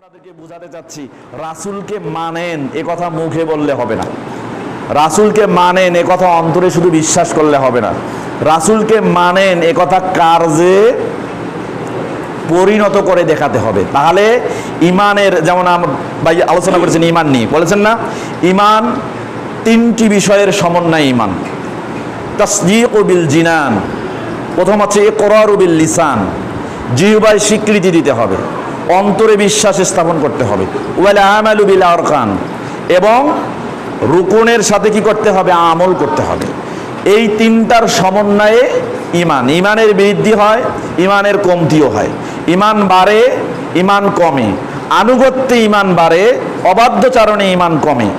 আপনাদেরকে বোঝাতে চাচ্ছি, রাসূলকে মানেন এ কথা মুখে বললে হবে না, রাসূলকে মানেন এ কথা অন্তরে শুধু বিশ্বাস করলে হবে না, রাসূলকে মানেন এ কথা কার্যে পরিণত করে দেখাতে হবে। তাহলে ইমানের, যেমন ভাই আলোচনা করেছেন ইমান নিয়ে, বলেছেন না ইমান তিনটি বিষয়ের সমন্বয় ইমান। তাসদীকু বিল জিনান, প্রথম হচ্ছে ইকরারু বিল লিসান, জিহ্বায় স্বীকৃতি দিতে হবে, অন্তরে বিশ্বাস স্থাপন করতে হবে, ওয়াল আমালু বিল আরকান, এবং রুকুনের সাথে কি করতে হবে, আমল করতে হবে। এই তিনটার সমন্বয়ে ইমান, ইমানের বৃদ্ধি হয়, ইমানের কমতিও হয়, ইমান বাড়ে, ইমান কমে, আনুগত্যে ইমান বাড়ে, অবাধ্যচারণে ইমান কমে।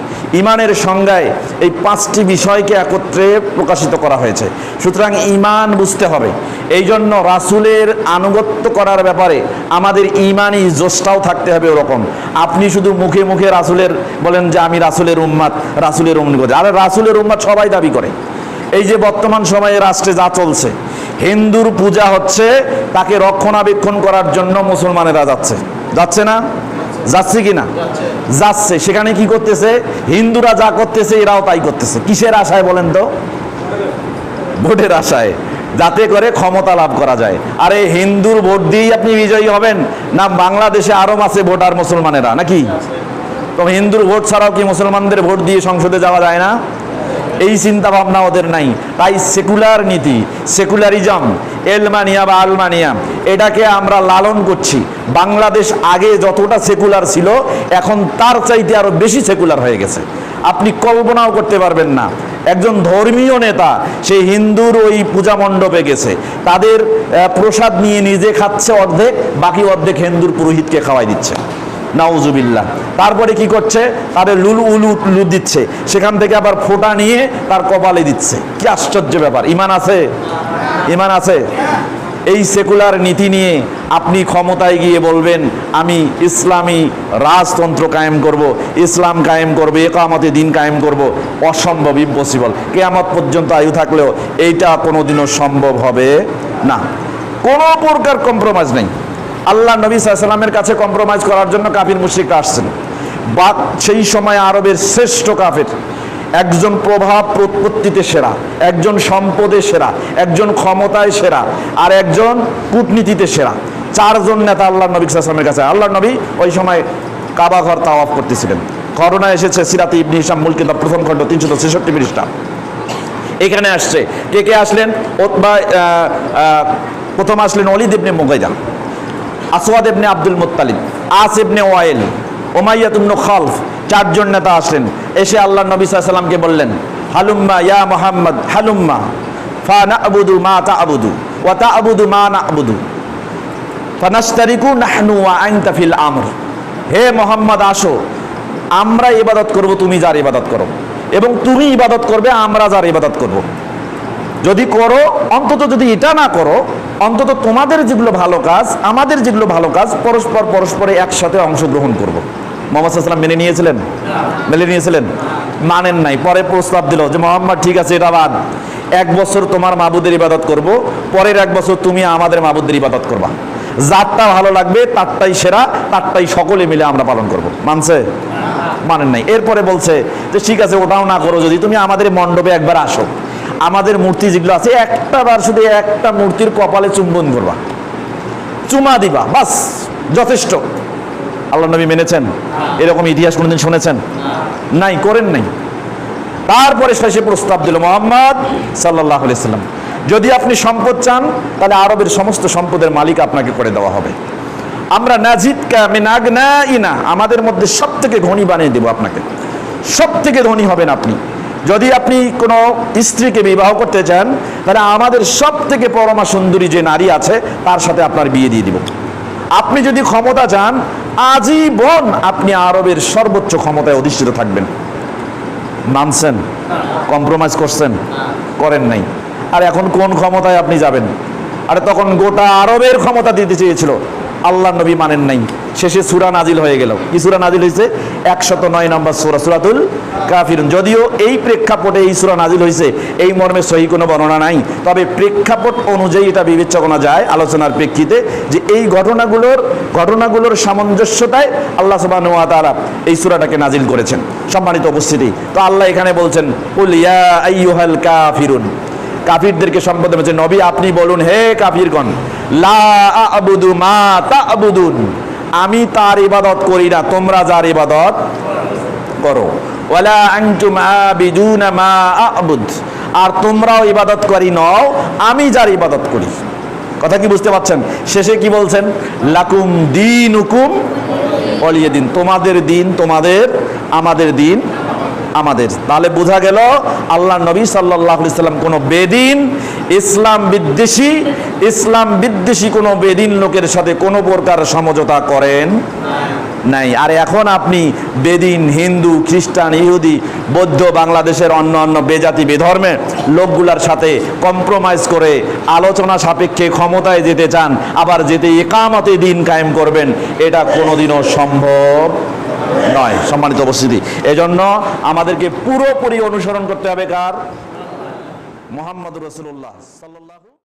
ইমানের সংজ্ঞায় এই পাঁচটি বিষয়কে একত্রে প্রকাশিত করা হয়েছে। সুতরাং ইমান বুঝতে হবে। এই জন্য রাসূলের আনুগত্য করার ব্যাপারে আমাদের ইমানি জোশটাও থাকতে হবে ওরকম। আপনি শুধু মুখে মুখে রাসূলের বলেন যে আমি রাসূলের উম্মত, রাসূলের অনুগত, আরে রাসূলের উম্মত সবাই দাবি করে। এই যে বর্তমান সময়ে রাষ্ট্রে যা চলছে, হিন্দুর পূজা হচ্ছে, তাকে রক্ষণাবেক্ষণ করার জন্য মুসলমানেরা যাচ্ছে, যাচ্ছে না? যাচ্ছে কি না? যাচ্ছে। সেখানে কি করতেছে? হিন্দুরা যা করতেছে এরাও তাই করতেছে। কিসের আশায় বলেন তো? ভোটের আশায়, যাতে করে ক্ষমতা লাভ করা যায়। আরে হিন্দুর ভোট দিয়েই আপনি বিজয়ী হবেন না? বাংলাদেশে আরো আছে ভোটার মুসলমানেরা, নাকি? তো হিন্দুর ভোট ছাড়াও কি মুসলমানদের ভোট দিয়ে সংসদে যাওয়া যায় না? এই চিন্তা ভাবনা ওদের নাই। তাই সেকুলার নীতি, সেকুলারিজম, এলমানিয়া বা আলমানিয়া, এটাকে আমরা লালন করছি। বাংলাদেশ আগে যতটা সেকুলার ছিল, এখন তার চাইতে আরো বেশি সেকুলার হয়ে গেছে। আপনি কল্পনাও করতে পারবেন না, একজন ধর্মীয় নেতা সেই হিন্দুর ওই পূজা মণ্ডপে গেছে, তাদের প্রসাদ নিয়ে নিজে খাচ্ছে অর্ধেক, বাকি অর্ধেক হিন্দুর পুরোহিতকে খাওয়াই দিচ্ছে। নাউজুবিল্লাহ। তারপরে কি করছে? তাদের উলু দিচ্ছে, সেখান থেকে আবার ফোঁটা নিয়ে তার কপালে দিচ্ছে। কি আশ্চর্য ব্যাপার! ইমান আছে? ইমান আছে? এই সেকুলার নীতি নিয়ে আপনি ক্ষমতায় গিয়ে বলবেন আমি ইসলামী রাজতন্ত্র কায়েম করব, ইসলাম কায়েম করব, ইকামতে দিন কায়েম করব। অসম্ভব, ইম্পসিবল। কিয়ামত পর্যন্ত আয়ু থাকলেও এইটা কোনোদিনও সম্ভব হবে না। কোনো প্রকার কম্প্রোমাইজ নেই। আল্লাহ নবী সাল্লাল্লাহু আলাইহি ওয়াসাল্লামের কাছে কম্প্রোমাইজ করার জন্য কাফির মুশরিকরা আসছেন। বা সেই সময় আরবের শ্রেষ্ঠ কাফের, একজন প্রভাব প্রতিপত্তিতে সেরা, একজন সম্পদে সেরা, একজন ক্ষমতায় সেরা, আর একজন কূটনীতিতে সেরা। চারজন নেতা আল্লাহ নবী সাল্লাল্লাহু আলাইহি ওয়াসাল্লামের কাছে। আল্লাহ নবী ওই সময় কাবা ঘর তাওয়াফ করতেছিলেন। ঘটনা এসেছে সিরাতে ইবনে হিশাম মূল কিতাব প্রথম খণ্ড 366 পৃষ্ঠা। এখানে আসছে কে কে আসলেন? প্রথম আসলেন ওলীদ ইবনে মুগীরা, আসওয়াদ ইবনে আব্দুল মুত্তালিব, আস ইবনে ওয়াইল, উমাইয়া ইবনে খালফ। চারজন নেতা আসলেন। এসে আল্লাহ নবী সাল্লাল্লাহু আলাইহি ওয়াসাল্লামকে বললেন, হালুম্মা ইয়া মুহাম্মদ হালুম্মা ফানাবুদু মা তা'বুদু ওয়া তা'বুদু মা না'বুদু ফানাশতারিকু নাহনু ওয়া আনতা ফিল আমর। হে মুহাম্মদ, আসো, আমরা ইবাদত করব, তুমি যার ইবাদত করো, এবং তুমি ইবাদত করবে, আমরা যার ইবাদত করব। যদি করো, অন্তত যদি এটা না করো, অন্তত তোমাদের যেগুলো ভালো কাজ, আমাদের যেগুলো ভালো কাজ, পরস্পরে একসাথে অংশগ্রহণ করব। মুহাম্মদ সাল্লাল্লাহু আলাইহি ওয়াসাল্লাম মেনে নিয়েছিলেন? মেনে নিয়েছিলেন? মানেন নাই। পরে প্রস্তাব দিল যে মুহাম্মদ ঠিক আছে, এটা বাদ, 1 বছর তোমার মাবুদের ইবাদত করব, পরের 1 বছর তুমি আমাদের মাবুদের ইবাদত করবা, যারটা ভালো লাগবে তারটাই সেরা, তারটাই সকলে মিলে আমরা পালন করব। মানছে? মানেন নাই। এরপরে বলছে যে ঠিক আছে, ওটাও না করো, যদি তুমি আমাদের মণ্ডপে একবার আসো, আমাদের মূর্তি যেগুলো আছে একটা বার শুধু একটা মূর্তির কপালে চুম্বন করবা, চুমা দিবা, বাস যথেষ্ট। আল্লাহ নবী মেনেছেন? এরকম ইতিহাস কোনোদিন শুনেছেন? নাই, করেন নাই। তারপরে শেষে প্রস্তাব দিল মুহাম্মদ সাল্লাল্লাহু আলাইহি ওয়াসাল্লাম, যদি আপনি সম্পদ চান তাহলে আরবের সমস্ত সম্পদের মালিক আপনাকে করে দেওয়া হবে। আমরা নাজিদকা মিন আগনাইনা, আমাদের মধ্যে সবথেকে ধনী বানিয়ে দেব আপনাকে, সবথেকে ধনী হবেন আপনি। যদি আপনি কোনো স্ত্রীকে বিবাহ করতে চান তাহলে আমাদের সবথেকে পরমা সুন্দরী যে নারী আছে তার সাথে আপনার বিয়ে দিয়ে দিব। আপনি যদি ক্ষমতা চান, আজীবন আপনি আরবের সর্বোচ্চ ক্ষমতায় অধিষ্ঠিত থাকবেন। মানছেন? কম্প্রোমাইজ করছেন? করেন নাই। আর এখন কোন ক্ষমতায় আপনি যাবেন? আরে তখন গোটা আরবের ক্ষমতা দিতে চেয়েছিল, আল্লাহ নবী মানেন নাই, শেষে সূরা নাজিল হয়ে গেল। কি সূরা নাজিল হয়েছে? 109 নম্বর সূরা, সূরাতুল কাফিরুন। যদিও এই প্রেক্ষাপটে এই সূরা নাজিল হয়েছে এই মর্মে সহিহ কোনো বর্ণনা নাই, তবে প্রেক্ষাপট অনুযায়ী এটা বিবেচ্য করা যায় আলোচনার প্রেক্ষিতে যে এই ঘটনাগুলোর সামঞ্জস্যতায় আল্লাহ সুবহানাহু ওয়া তাআলা এই সূরাটাকে নাজিল করেছেন। সম্মানিত উপস্থিতি, তো আল্লাহ এখানে বলছেন কুল ইয়া আইয়ুহাল কাফিরুন, কাফিরদেরকে সম্বোধন করছে, নবী আপনি বলুন হে কাফিরগণ, লা আ'বুদু মা তা'বুদুন, আমি তার ইবাদত করি না, তোমরা যার ইবাদত করো, ওয়ালা আনতুম আবিদুনা মা আ'বুদ, আর তোমরাও ইবাদত করি নও আমি যার ইবাদত করি। কথা কি বুঝতে পারছেন? শেষে কি বলছেন? লাকুম দীনুকুম ওয়ালিয়া দিন, তোমাদের দিন তোমাদের, আমাদের দিন আমাদের। তাহলে বোঝা গেল আল্লাহ নবী সাল্লাল্লাহু আলাইহি সাল্লাম কোনো বেদিন, ইসলাম বিদ্বেষী কোনো বেদিন লোকের সাথে কোনো প্রকার সমঝোতা করেন নাই। আর এখন আপনি বেদিন, হিন্দু, খ্রিস্টান, ইহুদি, বৌদ্ধ, বাংলাদেশের অন্য বেজাতি বেধর্মের লোকগুলার সাথে কম্প্রোমাইজ করে আলোচনা সাপেক্ষে ক্ষমতায় যেতে চান, আবার যেতে ইকামতে দিন কায়েম করবেন, এটা কোনোদিনও সম্ভব নয়। সম্মানিত উপস্থিতি, এজন্য আমাদেরকে পুরোপুরি অনুসরণ করতে হবে কার? মুহাম্মদ রাসূলুল্লাহ সাল্লাল্লাহু